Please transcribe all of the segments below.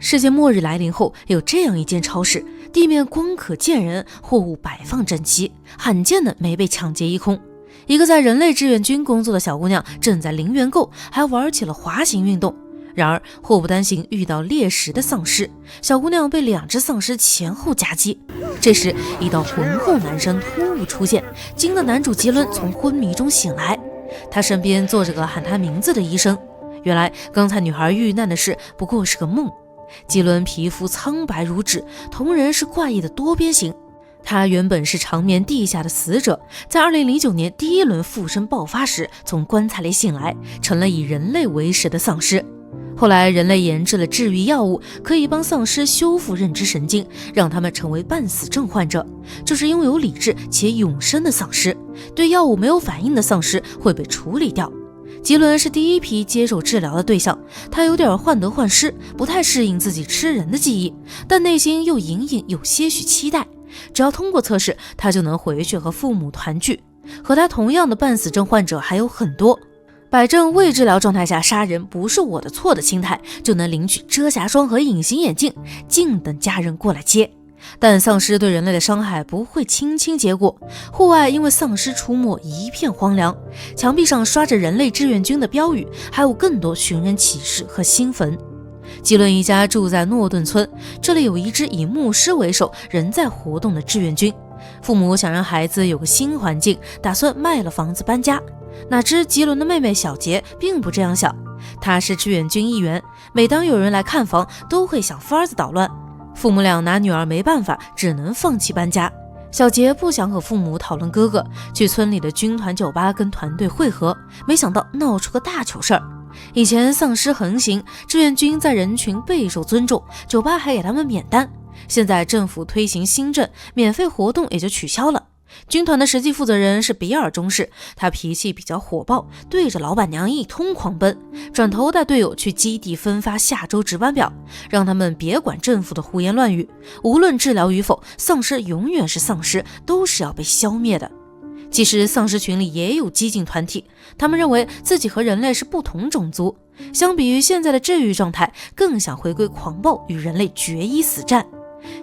世界末日来临后，有这样一间超市，地面光可见人，货物摆放整齐，罕见的没被抢劫一空。一个在人类志愿军工作的小姑娘正在零元购，还玩起了滑行运动。然而祸不单行，遇到猎食的丧尸，小姑娘被2只丧尸前后夹击。这时一道浑厚男声突兀出现，惊得男主吉伦从昏迷中醒来，他身边坐着个喊他名字的医生。原来刚才女孩遇难的事不过是个梦。吉伦皮肤苍白如纸，瞳仁是怪异的多边形。他原本是长眠地下的死者，在2009年第一轮附身爆发时从棺材里醒来，成了以人类为食的丧尸。后来人类研制了治愈药物，可以帮丧尸修复认知神经，让他们成为半死症患者，就是拥有理智且永生的丧尸。对药物没有反应的丧尸会被处理掉。吉伦是第一批接受治疗的对象，他有点患得患失，不太适应自己吃人的记忆，但内心又隐隐有些许期待。只要通过测试，他就能回去和父母团聚。和他同样的半死症患者还有很多，摆正未治疗状态下杀人不是我的错的心态，就能领取遮瑕霜和隐形眼镜，静等家人过来接。但丧尸对人类的伤害不会轻轻结果，户外因为丧尸出没一片荒凉，墙壁上刷着人类志愿军的标语，还有更多寻人启事和新坟。吉伦一家住在诺顿村，这里有一支以牧师为首仍在活动的志愿军。父母想让孩子有个新环境，打算卖了房子搬家。哪知吉伦的妹妹小杰并不这样想，她是志愿军一员，每当有人来看房都会想法子捣乱。父母俩拿女儿没办法，只能放弃搬家。小杰不想和父母讨论哥哥，去村里的军团酒吧跟团队会合，没想到闹出个大糗事儿。以前丧尸横行，志愿军在人群备受尊重，酒吧还给他们免单。现在政府推行新政，免费活动也就取消了。军团的实际负责人是比尔中士，他脾气比较火爆，对着老板娘一通狂奔，转头带队友去基地分发下周值班表，让他们别管政府的胡言乱语，无论治疗与否，丧尸永远是丧尸，都是要被消灭的。其实丧尸群里也有激进团体，他们认为自己和人类是不同种族，相比于现在的治愈状态，更想回归狂暴与人类决一死战。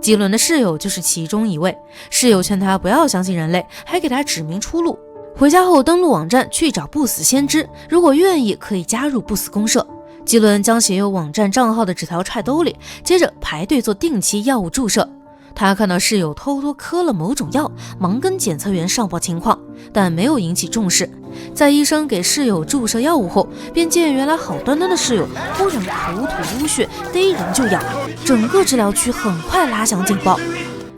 吉伦的室友就是其中一位，室友劝他不要相信人类，还给他指明出路。回家后登录网站去找不死先知，如果愿意可以加入不死公社。吉伦将写有网站账号的纸条揣兜里，接着排队做定期药物注射。他看到室友偷偷磕了某种药，忙跟检测员上报情况，但没有引起重视。在医生给室友注射药物后，便见原来好端端的室友突然口吐污血，逮人就咬，整个治疗区很快拉响警报。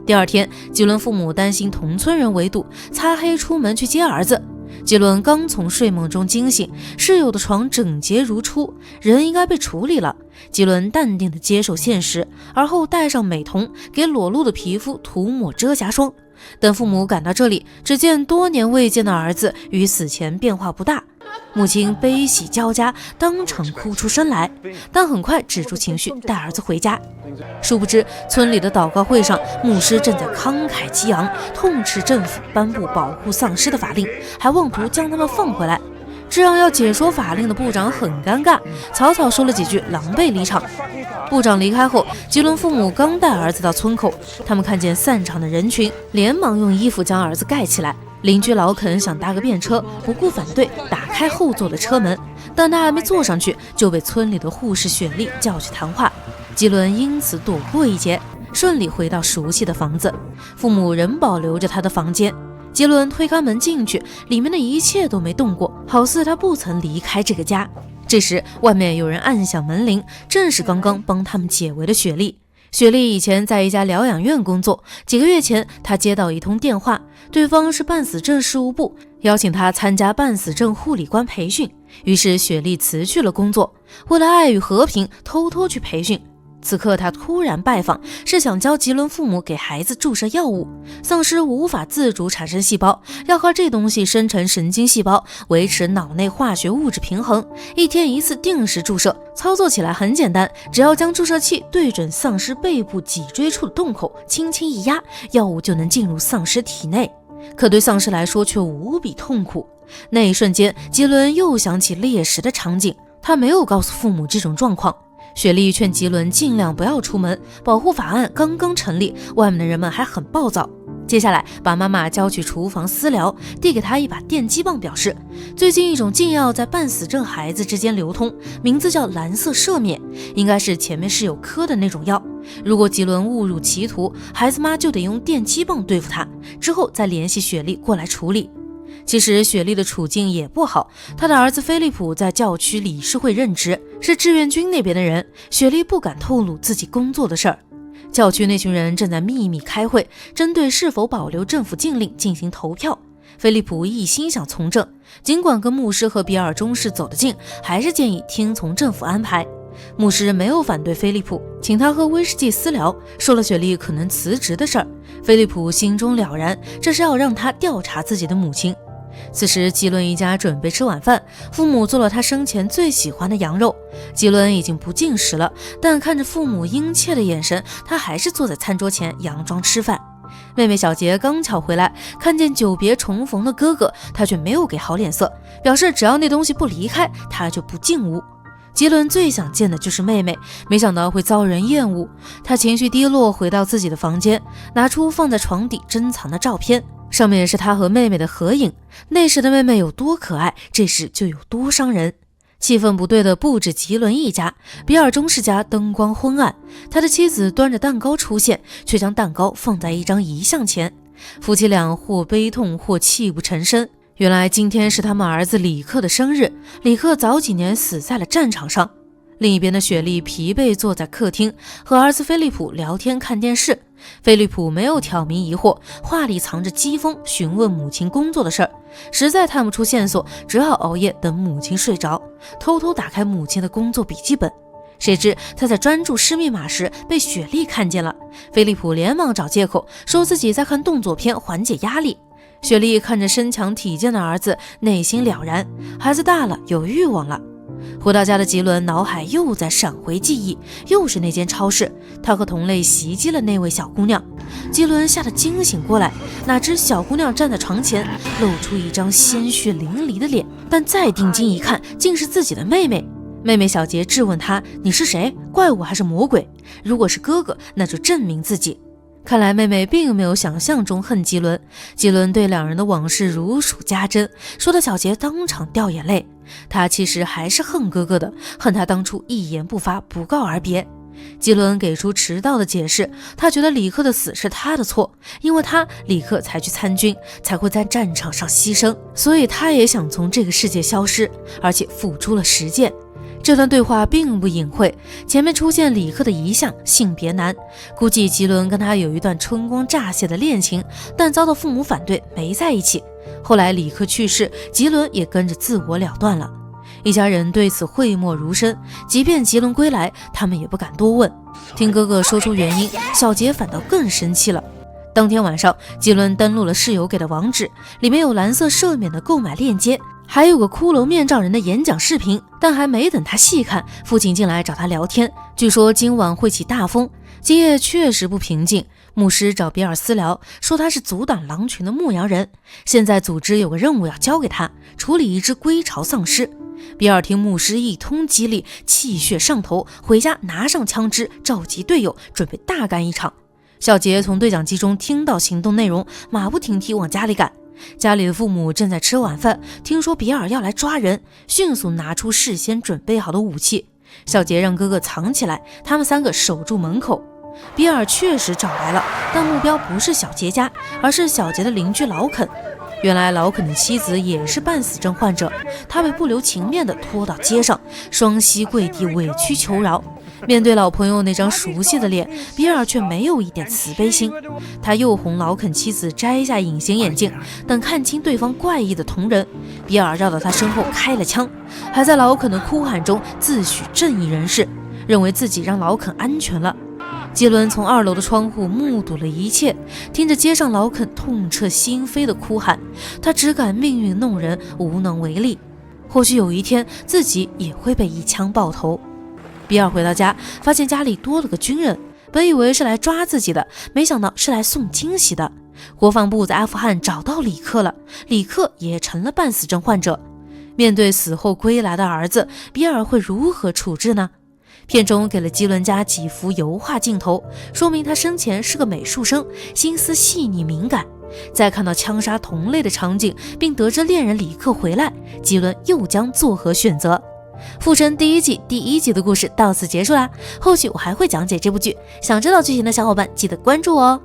第二天，吉伦父母担心同村人围堵，擦黑出门去接儿子。吉伦刚从睡梦中惊醒，室友的床整洁如初，人应该被处理了。吉伦淡定地接受现实，而后戴上美瞳，给裸露的皮肤涂抹遮瑕霜。等父母赶到这里，只见多年未见的儿子与死前变化不大，母亲悲喜交加，当场哭出声来，但很快止住情绪，带儿子回家。殊不知村里的祷告会上，牧师正在慷慨激昂，痛斥政府颁布保护丧尸的法令，还妄图将他们放回来。这让要解说法令的部长很尴尬，草草说了几句，狼狈离场。部长离开后，吉伦父母刚带儿子到村口，他们看见散场的人群，连忙用衣服将儿子盖起来。邻居老肯想搭个便车，不顾反对，打开后座的车门，但他还没坐上去，就被村里的护士雪莉叫去谈话。吉伦因此躲过一劫，顺利回到熟悉的房子，父母仍保留着他的房间。吉伦推开门进去，里面的一切都没动过，好似他不曾离开这个家。这时外面有人按响门铃，正是刚刚帮他们解围的雪莉。雪莉以前在一家疗养院工作，几个月前她接到一通电话，对方是半死症事务部，邀请她参加半死症护理官培训。于是雪莉辞去了工作，为了爱与和平偷偷去培训。此刻他突然拜访，是想教吉伦父母给孩子注射药物。丧尸无法自主产生细胞，要靠这东西生成神经细胞，维持脑内化学物质平衡。1天1次定时注射，操作起来很简单，只要将注射器对准丧尸背部脊椎处的洞口，轻轻一压，药物就能进入丧尸体内。可对丧尸来说却无比痛苦。那一瞬间，吉伦又想起猎食的场景，他没有告诉父母这种状况。雪莉劝吉伦尽量不要出门，保护法案刚刚成立，外面的人们还很暴躁。接下来把妈妈叫去厨房私聊，递给她一把电击棒，表示最近一种禁药在半死症孩子之间流通，名字叫蓝色赦免，应该是前面是有颗的那种药。如果吉伦误入歧途，孩子妈就得用电击棒对付他，之后再联系雪莉过来处理。其实雪莉的处境也不好，她的儿子菲利普在教区理事会任职，是志愿军那边的人，雪莉不敢透露自己工作的事儿。教区那群人正在秘密开会，针对是否保留政府禁令进行投票。菲利普一心想从政，尽管跟牧师和比尔中士走得近，还是建议听从政府安排。牧师没有反对菲利普，请他喝威士忌私聊，说了雪莉可能辞职的事儿。菲利普心中了然，这是要让他调查自己的母亲。此时吉伦一家准备吃晚饭，父母做了他生前最喜欢的羊肉。吉伦已经不进食了，但看着父母殷切的眼神，他还是坐在餐桌前佯装吃饭。妹妹小杰刚巧回来，看见久别重逢的哥哥，他却没有给好脸色，表示只要那东西不离开，他就不进屋。吉伦最想见的就是妹妹，没想到会遭人厌恶。他情绪低落，回到自己的房间，拿出放在床底珍藏的照片，上面是他和妹妹的合影。那时的妹妹有多可爱，这时就有多伤人。气氛不对的不止吉伦一家，比尔中士家灯光昏暗，他的妻子端着蛋糕出现，却将蛋糕放在一张遗像前。夫妻俩或悲痛或泣不成声。原来今天是他们儿子李克的生日，李克早几年死在了战场上。另一边的雪莉疲惫坐在客厅，和儿子菲利普聊天看电视。菲利普没有挑明疑惑，话里藏着讥讽，询问母亲工作的事儿。实在探不出线索，只好熬夜等母亲睡着，偷偷打开母亲的工作笔记本。谁知他在专注施密码时被雪莉看见了，菲利普连忙找借口，说自己在看动作片缓解压力。雪莉看着身强体健的儿子，内心了然，孩子大了，有欲望了。回到家的吉伦脑海又在闪回记忆，又是那间超市，他和同类袭击了那位小姑娘。吉伦吓得惊醒过来，哪知小姑娘站在床前，露出一张鲜血淋漓的脸，但再定睛一看，竟是自己的妹妹。妹妹小杰质问她：“你是谁？怪物还是魔鬼？如果是哥哥，那就证明自己。”看来妹妹并没有想象中恨吉伦，吉伦对两人的往事如数家珍，说的小杰当场掉眼泪。他其实还是恨哥哥的，恨他当初一言不发，不告而别。吉伦给出迟到的解释，他觉得李克的死是他的错，因为他李克才去参军，才会在战场上牺牲，所以他也想从这个世界消失，而且付出了实践。这段对话并不隐晦，前面出现李克的遗像，性别男，估计吉伦跟他有一段春光乍泄的恋情，但遭到父母反对，没在一起。后来李克去世，吉伦也跟着自我了断了。一家人对此讳莫如深，即便吉伦归来，他们也不敢多问。听哥哥说出原因，小杰反倒更生气了。当天晚上，吉伦登录了室友给的网址，里面有蓝色赦免的购买链接，还有个骷髅面罩人的演讲视频。但还没等他细看，父亲进来找他聊天，据说今晚会起大风。今夜确实不平静，牧师找比尔私聊，说他是阻挡狼群的牧羊人，现在组织有个任务要交给他，处理一只归巢丧尸。比尔听牧师一通激励，气血上头，回家拿上枪支，召集队友，准备大干一场。小杰从对讲机中听到行动内容，马不停蹄往家里赶。家里的父母正在吃晚饭，听说比尔要来抓人，迅速拿出事先准备好的武器。小杰让哥哥藏起来，他们三个守住门口。比尔确实找来了，但目标不是小杰家，而是小杰的邻居老肯。原来老肯的妻子也是半死症患者，他被不留情面地拖到街上，双膝跪地委曲求饶。面对老朋友那张熟悉的脸，比尔却没有一点慈悲心。他又哄老肯妻子摘下隐形眼镜，等看清对方怪异的瞳仁，比尔绕到他身后开了枪，还在老肯的哭喊中自诩正义人士，认为自己让老肯安全了。杰伦从2楼的窗户目睹了一切，听着街上老肯痛彻心扉的哭喊，他只感命运弄人，无能为力。或许有一天自己也会被一枪爆头。比尔回到家，发现家里多了个军人，本以为是来抓自己的，没想到是来送惊喜的。国防部在阿富汗找到李克了，李克也成了半死症患者。面对死后归来的儿子，比尔会如何处置呢？片中给了基伦家几幅油画镜头，说明他生前是个美术生，心思细腻敏感。在看到枪杀同类的场景，并得知恋人李克回来，基伦又将作何选择？附身第1季第1集的故事到此结束啦，后续我还会讲解这部剧，想知道剧情的小伙伴记得关注我哦。